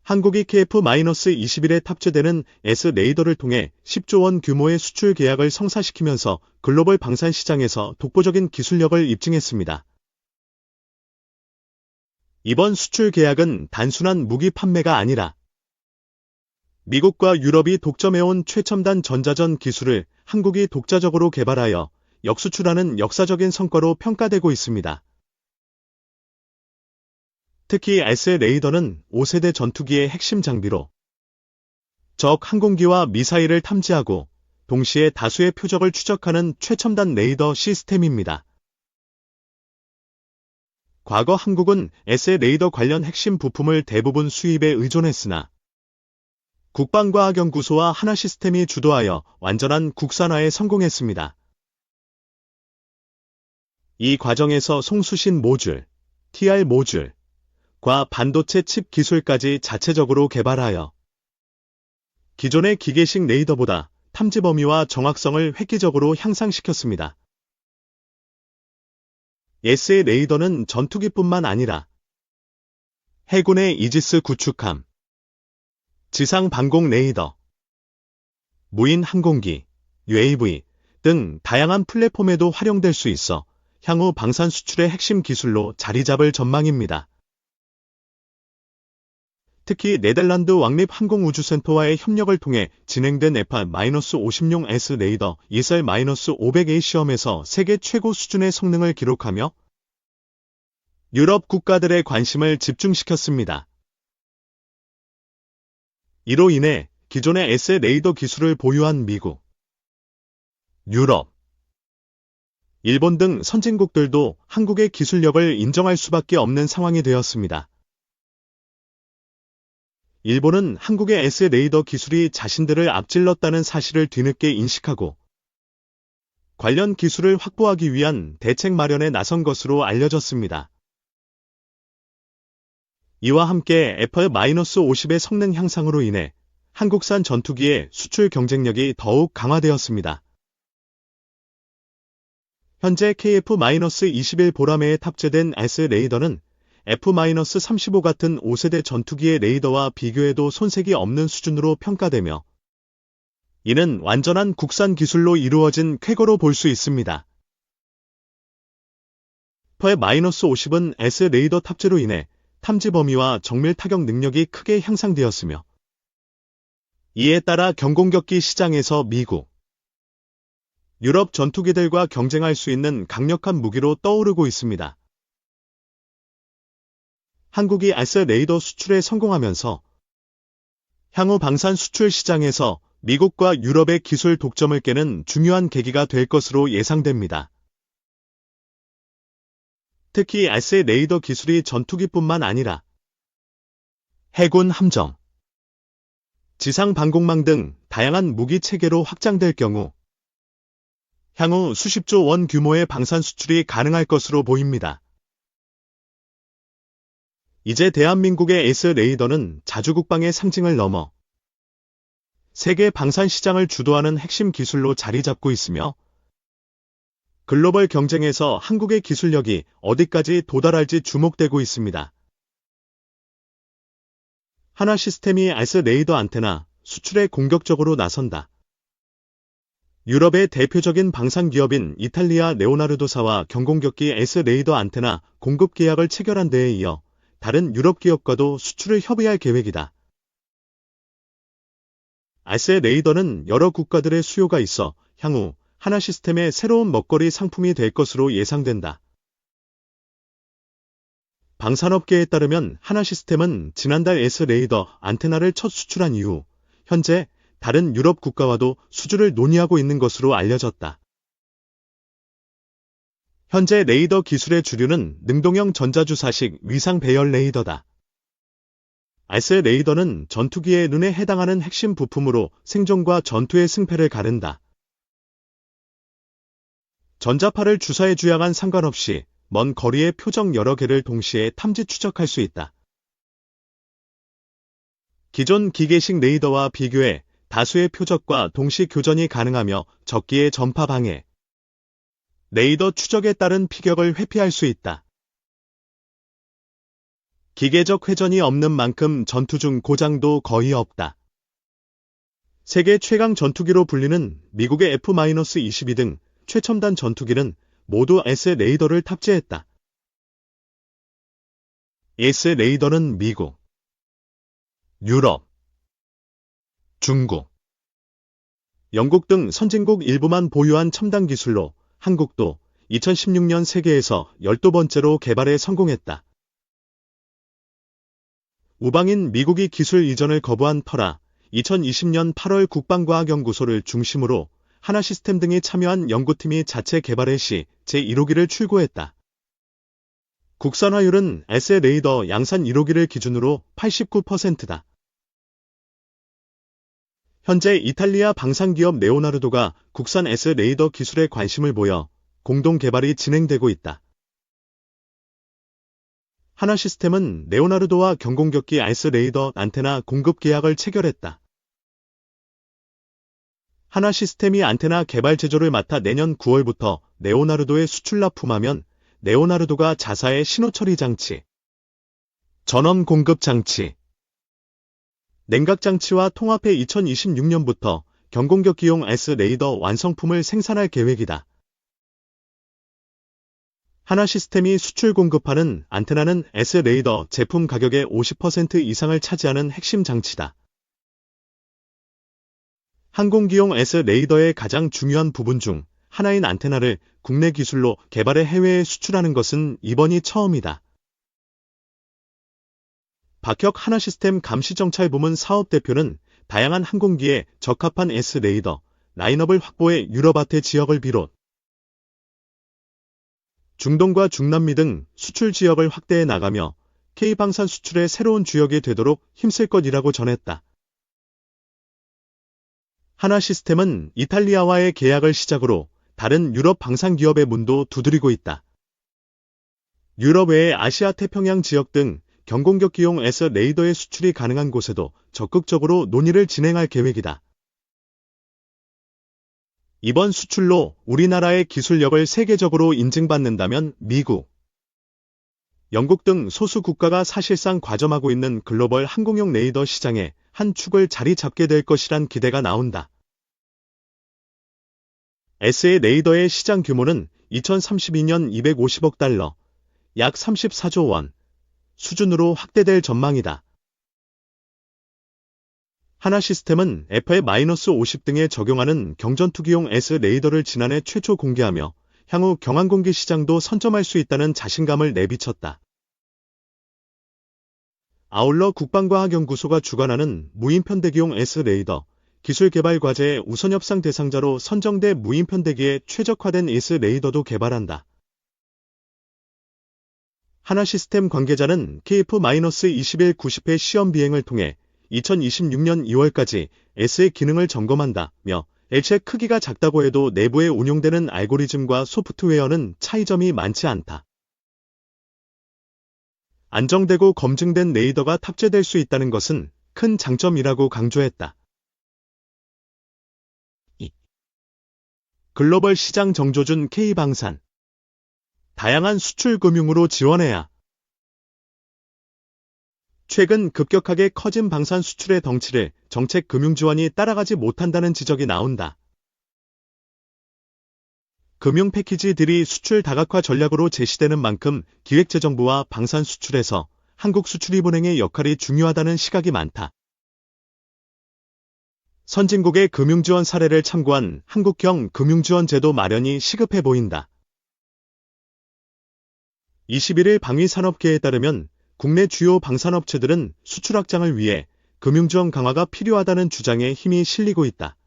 한국이 KF-21에 탑재되는 S-레이더를 통해 10조 원 규모의 수출 계약을 성사시키면서 글로벌 방산 시장에서 독보적인 기술력을 입증했습니다. 이번 수출 계약은 단순한 무기 판매가 아니라 미국과 유럽이 독점해온 최첨단 전자전 기술을 한국이 독자적으로 개발하여 역수출하는 역사적인 성과로 평가되고 있습니다. 특히 S-레이더는 5세대 전투기의 핵심 장비로 적 항공기와 미사일을 탐지하고 동시에 다수의 표적을 추적하는 최첨단 레이더 시스템입니다. 과거 한국은 S-레이더 관련 핵심 부품을 대부분 수입에 의존했으나 국방과학연구소와 하나시스템이 주도하여 완전한 국산화에 성공했습니다. 이 과정에서 송수신 모듈, TR 모듈, 과 반도체 칩 기술까지 자체적으로 개발하여 기존의 기계식 레이더보다 탐지 범위와 정확성을 획기적으로 향상시켰습니다. S-레이더는 전투기뿐만 아니라 해군의 이지스 구축함, 지상 방공 레이더, 무인 항공기, UAV 등 다양한 플랫폼에도 활용될 수 있어 향후 방산 수출의 핵심 기술로 자리 잡을 전망입니다. 특히 네덜란드 왕립항공우주센터와의 협력을 통해 진행된 F-50용 S-레이더 ESR-500A 시험에서 세계 최고 수준의 성능을 기록하며 유럽 국가들의 관심을 집중시켰습니다. 이로 인해 기존의 S-레이더 기술을 보유한 미국, 유럽, 일본 등 선진국들도 한국의 기술력을 인정할 수밖에 없는 상황이 되었습니다. 일본은 한국의 S-레이더 기술이 자신들을 앞질렀다는 사실을 뒤늦게 인식하고 관련 기술을 확보하기 위한 대책 마련에 나선 것으로 알려졌습니다. 이와 함께 F-50의 성능 향상으로 인해 한국산 전투기의 수출 경쟁력이 더욱 강화되었습니다. 현재 KF-21 보라매에 탑재된 S-레이더는 F-35 같은 5세대 전투기의 레이더와 비교해도 손색이 없는 수준으로 평가되며 이는 완전한 국산 기술로 이루어진 쾌거로 볼 수 있습니다. F-50은 S-레이더 탑재로 인해 탐지 범위와 정밀 타격 능력이 크게 향상되었으며 이에 따라 경공격기 시장에서 미국, 유럽 전투기들과 경쟁할 수 있는 강력한 무기로 떠오르고 있습니다. 한국이 S-레이더 수출에 성공하면서 향후 방산 수출 시장에서 미국과 유럽의 기술 독점을 깨는 중요한 계기가 될 것으로 예상됩니다. 특히 S-레이더 기술이 전투기뿐만 아니라 해군 함정, 지상 방공망 등 다양한 무기 체계로 확장될 경우 향후 수십조 원 규모의 방산 수출이 가능할 것으로 보입니다. 이제 대한민국의 S-레이더는 자주국방의 상징을 넘어 세계 방산 시장을 주도하는 핵심 기술로 자리 잡고 있으며 글로벌 경쟁에서 한국의 기술력이 어디까지 도달할지 주목되고 있습니다. 하나시스템이 S-레이더 안테나 수출에 공격적으로 나선다. 유럽의 대표적인 방산 기업인 이탈리아 레오나르도사와 경공격기 S-레이더 안테나 공급 계약을 체결한 데에 이어 다른 유럽 기업과도 수출을 협의할 계획이다. S-레이더는 여러 국가들의 수요가 있어 향후 하나시스템의 새로운 먹거리 상품이 될 것으로 예상된다. 방산업계에 따르면 하나시스템은 지난달 S-레이더 안테나를 첫 수출한 이후 현재 다른 유럽 국가와도 수주를 논의하고 있는 것으로 알려졌다. 현재 레이더 기술의 주류는 능동형 전자주사식 위상 배열 레이더다. S-레이더는 전투기의 눈에 해당하는 핵심 부품으로 생존과 전투의 승패를 가른다. 전자파를 주사해주야만 상관없이 먼 거리의 표적 여러 개를 동시에 탐지 추적할 수 있다. 기존 기계식 레이더와 비교해 다수의 표적과 동시 교전이 가능하며 적기의 전파 방해, 레이더 추적에 따른 피격을 회피할 수 있다. 기계적 회전이 없는 만큼 전투 중 고장도 거의 없다. 세계 최강 전투기로 불리는 미국의 F-22 등 최첨단 전투기는 모두 S 레이더를 탑재했다. S 레이더는 미국, 유럽, 중국, 영국 등 선진국 일부만 보유한 첨단 기술로 한국도 2016년 세계에서 12번째로 개발에 성공했다. 우방인 미국이 기술 이전을 거부한 터라 2020년 8월 국방과학연구소를 중심으로 하나시스템 등이 참여한 연구팀이 자체 개발의 시 제1호기를 출고했다. 국산화율은 S 레이더 양산 1호기를 기준으로 89%다. 현재 이탈리아 방산기업 네오나르도가 국산 S 레이더 기술에 관심을 보여 공동 개발이 진행되고 있다. 하나시스템은 네오나르도와 경공격기 S 레이더 안테나 공급 계약을 체결했다. 하나시스템이 안테나 개발 제조를 맡아 내년 9월부터 네오나르도에 수출 납품하면 네오나르도가 자사의 신호 처리 장치, 전원 공급 장치, 냉각 장치와 통합해 2026년부터 경공격기용 S 레이더 완성품을 생산할 계획이다. 하나시스템이 수출 공급하는 안테나는 S 레이더 제품 가격의 50% 이상을 차지하는 핵심 장치다. 항공기용 S 레이더의 가장 중요한 부분 중 하나인 안테나를 국내 기술로 개발해 해외에 수출하는 것은 이번이 처음이다. 박혁 하나시스템 감시정찰부문 사업대표는 다양한 항공기에 적합한 S 레이더 라인업을 확보해 유럽아태 지역을 비롯 중동과 중남미 등 수출 지역을 확대해 나가며 K방산 수출의 새로운 주역이 되도록 힘쓸 것이라고 전했다. 하나시스템은 이탈리아와의 계약을 시작으로 다른 유럽 방산기업의 문도 두드리고 있다. 유럽 외의 아시아 태평양 지역 등 경공격기용 S 레이더의 수출이 가능한 곳에도 적극적으로 논의를 진행할 계획이다. 이번 수출로 우리나라의 기술력을 세계적으로 인증받는다면 미국, 영국 등 소수 국가가 사실상 과점하고 있는 글로벌 항공용 레이더 시장의 한 축을 자리 잡게 될 것이란 기대가 나온다. S의 레이더의 시장 규모는 2032년 250억 달러, 약 34조 원 수준으로 확대될 전망이다. 하나시스템은 FA-50 등에 적용하는 경전투기용 S 레이더를 지난해 최초 공개하며 향후 경항공기 시장도 선점할 수 있다는 자신감을 내비쳤다. 아울러 국방과학연구소가 주관하는 무인편대기용 S 레이더 기술 개발 과제의 우선 협상 대상자로 선정돼 무인편대기에 최적화된 S 레이더도 개발한다. 하나시스템 관계자는 KF-21 90회 시험 비행을 통해 2026년 2월까지 S의 기능을 점검한다며 액체 크기가 작다고 해도 내부에 운용되는 알고리즘과 소프트웨어는 차이점이 많지 않다. 안정되고 검증된 레이더가 탑재될 수 있다는 것은 큰 장점이라고 강조했다. 글로벌 시장 정조준 K방산 다양한 수출 금융으로 지원해야. 최근 급격하게 커진 방산 수출의 덩치를 정책 금융 지원이 따라가지 못한다는 지적이 나온다. 금융 패키지들이 수출 다각화 전략으로 제시되는 만큼 기획재정부와 방산 수출에서 한국수출입은행의 역할이 중요하다는 시각이 많다. 선진국의 금융지원 사례를 참고한 한국형 금융지원제도 마련이 시급해 보인다. 21일 방위산업계에 따르면 국내 주요 방산업체들은 수출 확장을 위해 금융지원 강화가 필요하다는 주장에 힘이 실리고 있다.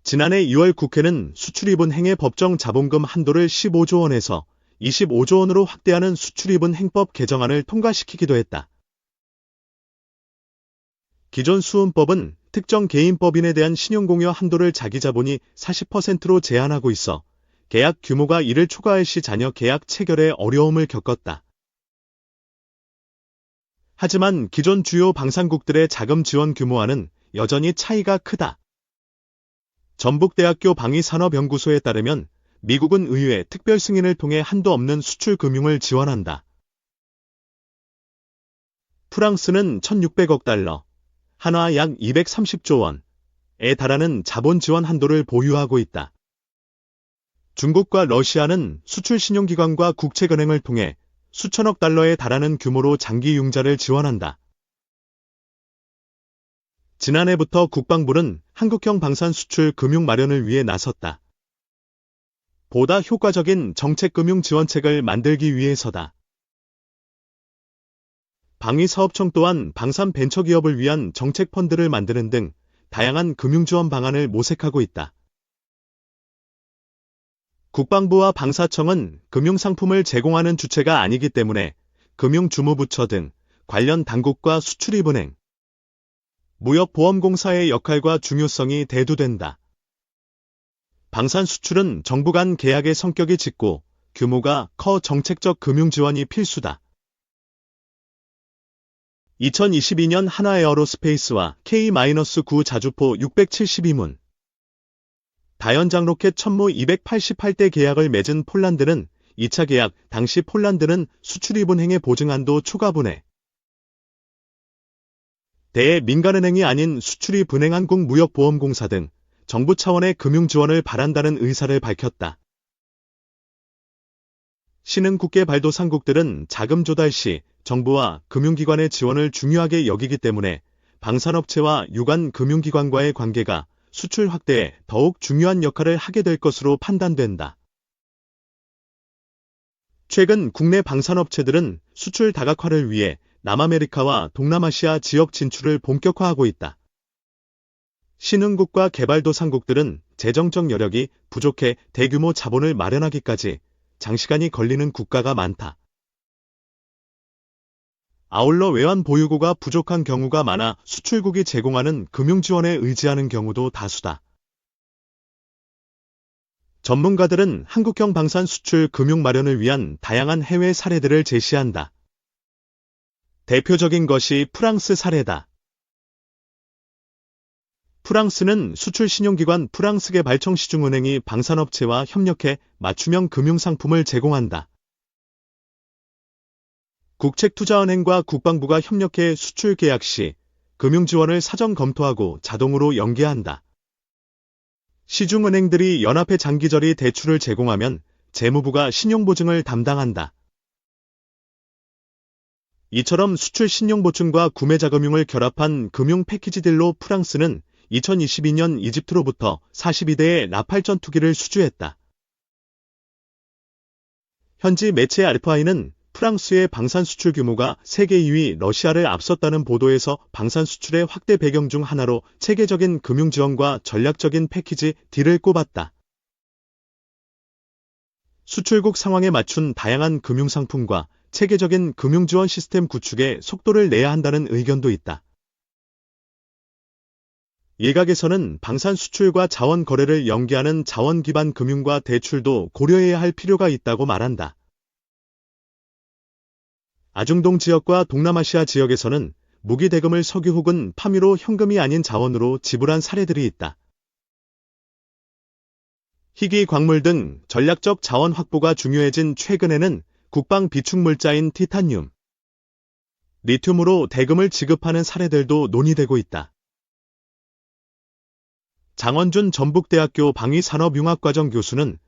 지난해 2월 국회는 수출입은행의 법정 자본금 한도를 15조 원에서 25조 원으로 확대하는 수출입은행법 개정안을 통과시키기도 했다. 기존 수은법은 특정 개인법인에 대한 신용공여 한도를 자기자본이 40%로 제한하고 있어 계약 규모가 이를 초과할 시 자녀 계약 체결에 어려움을 겪었다. 하지만 기존 주요 방산국들의 자금 지원 규모와는 여전히 차이가 크다. 전북대학교 방위산업연구소에 따르면 미국은 의회 특별 승인을 통해 한도 없는 수출 금융을 지원한다. 프랑스는 1600억 달러, 한화 약 230조 원에 달하는 자본 지원 한도를 보유하고 있다. 중국과 러시아는 수출 신용기관과 국책은행을 통해 수천억 달러에 달하는 규모로 장기 융자를 지원한다. 지난해부터 국방부는 한국형 방산 수출 금융 마련을 위해 나섰다. 보다 효과적인 정책금융 지원책을 만들기 위해서다. 방위사업청 또한 방산 벤처기업을 위한 정책 펀드를 만드는 등 다양한 금융지원 방안을 모색하고 있다. 국방부와 방사청은 금융상품을 제공하는 주체가 아니기 때문에 금융주무부처 등 관련 당국과 수출입은행, 무역보험공사의 역할과 중요성이 대두된다. 방산 수출은 정부 간 계약의 성격이 짙고 규모가 커 정책적 금융 지원이 필수다. 2022년 한화에어로스페이스와 K-9 자주포 672문, 다연장 로켓 천무 288대 계약을 맺은 폴란드는 2차 계약 당시 폴란드는 수출입은행의 보증한도 초과 분해, 대민간은행이 아닌 수출입은행 한국무역보험공사 등 정부 차원의 금융 지원을 바란다는 의사를 밝혔다. 신흥국계 발도상국들은 자금 조달 시 정부와 금융기관의 지원을 중요하게 여기기 때문에 방산업체와 유관 금융기관과의 관계가 수출 확대에 더욱 중요한 역할을 하게 될 것으로 판단된다. 최근 국내 방산업체들은 수출 다각화를 위해 남아메리카와 동남아시아 지역 진출을 본격화하고 있다. 신흥국과 개발도상국들은 재정적 여력이 부족해 대규모 자본을 마련하기까지 장시간이 걸리는 국가가 많다. 아울러 외환 보유고가 부족한 경우가 많아 수출국이 제공하는 금융지원에 의지하는 경우도 다수다. 전문가들은 한국형 방산 수출 금융 마련을 위한 다양한 해외 사례들을 제시한다. 대표적인 것이 프랑스 사례다. 프랑스는 수출신용기관 프랑스개발청시중은행이 방산업체와 협력해 맞춤형 금융상품을 제공한다. 국책투자은행과 국방부가 협력해 수출 계약 시 금융지원을 사전 검토하고 자동으로 연계한다. 시중은행들이 연합해 장기저리 대출을 제공하면 재무부가 신용보증을 담당한다. 이처럼 수출 신용보증과 구매자금융을 결합한 금융 패키지딜로 프랑스는 2022년 이집트로부터 42대의 라팔 전투기를 수주했다. 현지 매체 알파이는 프랑스의 방산 수출 규모가 세계 2위 러시아를 앞섰다는 보도에서 방산 수출의 확대 배경 중 하나로 체계적인 금융 지원과 전략적인 패키지 D를 꼽았다. 수출국 상황에 맞춘 다양한 금융상품과 체계적인 금융 지원 시스템 구축에 속도를 내야 한다는 의견도 있다. 일각에서는 방산 수출과 자원 거래를 연계하는 자원 기반 금융과 대출도 고려해야 할 필요가 있다고 말한다. 아중동 지역과 동남아시아 지역에서는 무기 대금을 석유 혹은 파묘로 현금이 아닌 자원으로 지불한 사례들이 있다. 희귀 광물 등 전략적 자원 확보가 중요해진 최근에는 국방 비축물자인 티타늄, 리튬으로 대금을 지급하는 사례들도 논의되고 있다. 장원준 전북대학교 방위산업융합과정 교수는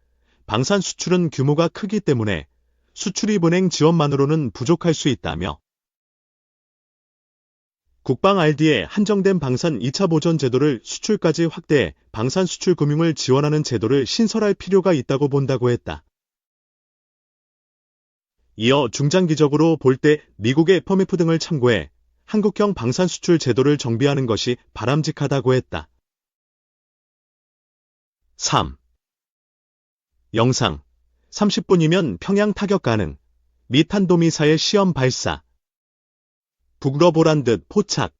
방산 수출은 규모가 크기 때문에 수출입은행 지원만으로는 부족할 수 있다며 국방 RD에 한정된 방산 2차 보전 제도를 수출까지 확대해 방산 수출 금융을 지원하는 제도를 신설할 필요가 있다고 본다고 했다. 이어 중장기적으로 볼 때 미국의 퍼미프 등을 참고해 한국형 방산 수출 제도를 정비하는 것이 바람직하다고 했다. 3. 영상 30분이면 평양 타격 가능. 미 탄도미사일 시험 발사. 북러보란 듯 포착.